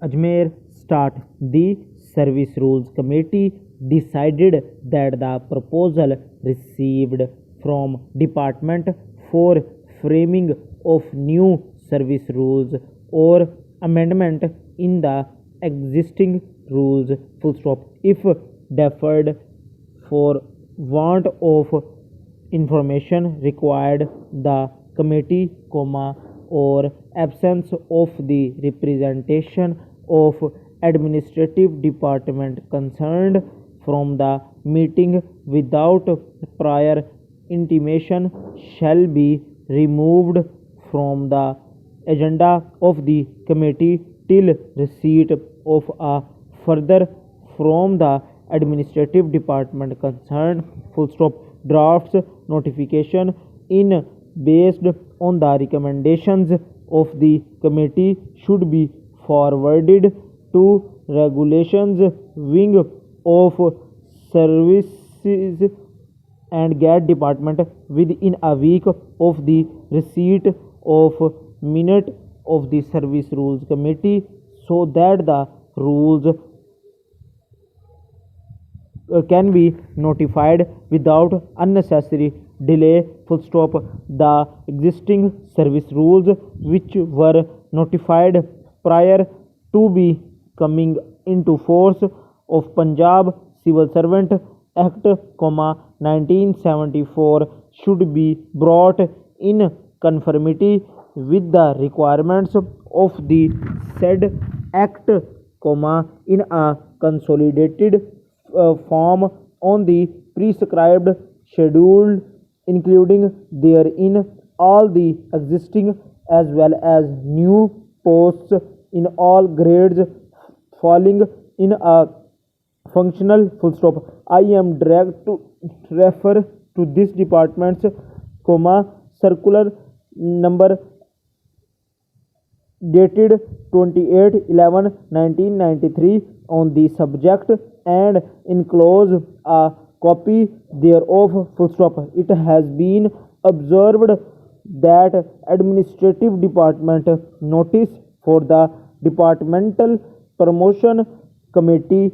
Ajmer start, the Service Rules Committee decided that the proposal received from department for framing of new service rules or amendment in the existing rules full stop if deferred for want of information required the committee or absence of the representation of administrative department concerned from the meeting without prior intimation shall be removed from the agenda of the committee till receipt of a further from the administrative department concerned full stop drafts notification in based on the recommendations of the committee should be forwarded to regulations wing of services and GAT department within a week of the receipt of minute of the service rules committee so that the rules can be notified without unnecessary delay full stop the existing service rules which were notified prior to be coming into force of Punjab Civil Servant Act, 1974 should be brought in conformity with the requirements of the said Act, in a consolidated form on the prescribed schedule, including therein all the existing as well as new posts in all grades falling in a functional full stop. I am directed to refer to this department's circular number dated 28/11/1993 on the subject and enclose a copy thereof full stop. It has been observed that administrative department notice for the departmental promotion committee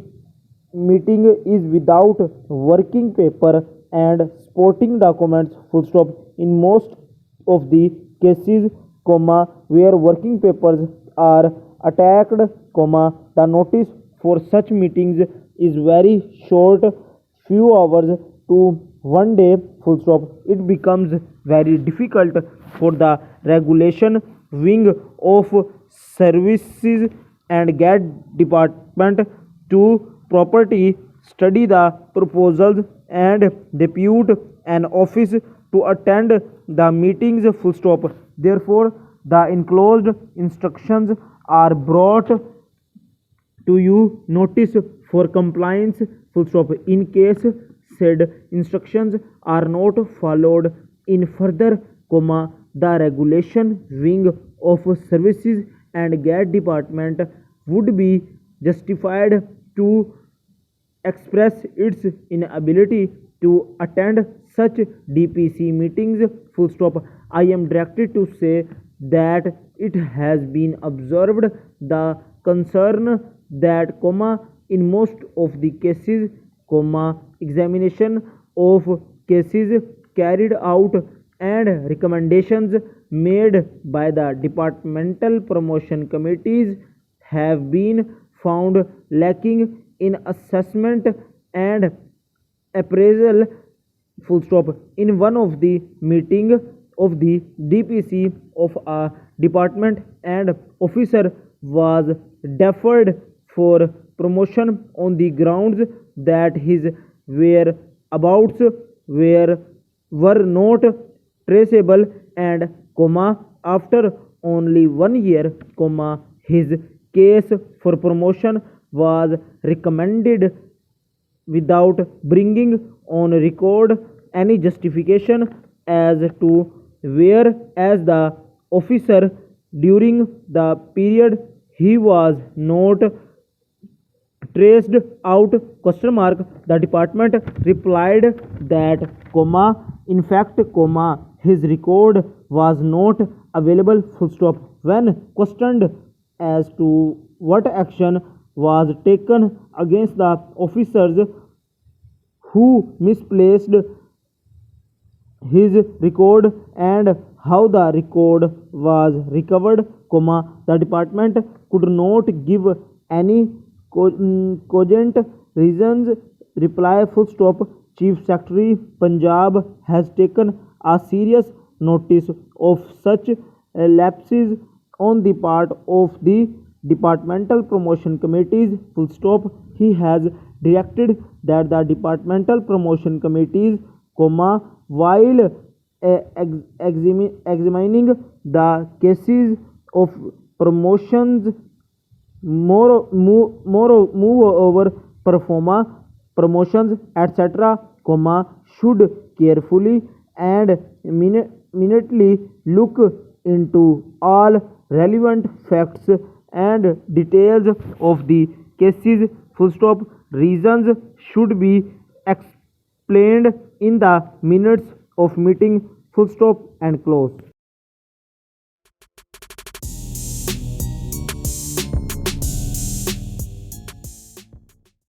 meeting is without working paper and supporting documents full stop. In most of the cases where working papers are attacked the notice for such meetings is very short, few hours to 1 day full stop. It becomes very difficult for the regulation wing of services and GAT department to properly study the proposals and depute an office to attend the meetings full stop. Therefore the enclosed instructions are brought to you notice for compliance full stop. In case said instructions are not followed in further the regulation wing of services and GAT department would be justified to express its inability to attend such DPC meetings full stop. I am directed to say that it has been observed the concern that in most of the cases examination of cases carried out and recommendations made by the departmental promotion committees have been found lacking in assessment and appraisal full stop. In one of the meeting of the DPC of a department and officer was deferred for promotion on the grounds that his whereabouts were not traceable and after only 1 year his case for promotion was recommended without bringing on record any justification as to where as the officer during the period he was not traced out the department replied that in fact his record was not available full stop. When questioned as to what action was taken against the officers who misplaced his record and how the record was recovered, the department could not give any cogent reasons. Reply full stop. Chief Secretary Punjab has taken a serious notice of such lapses on the part of the departmental promotion committees. Full stop. He has directed that the departmental promotion committees, while examining the cases of promotions, moreover performa promotions, etc., should carefully and minutely look into all relevant facts and details of the cases. Full stop. Reasons should be explained in the minutes of meeting. Full stop and close.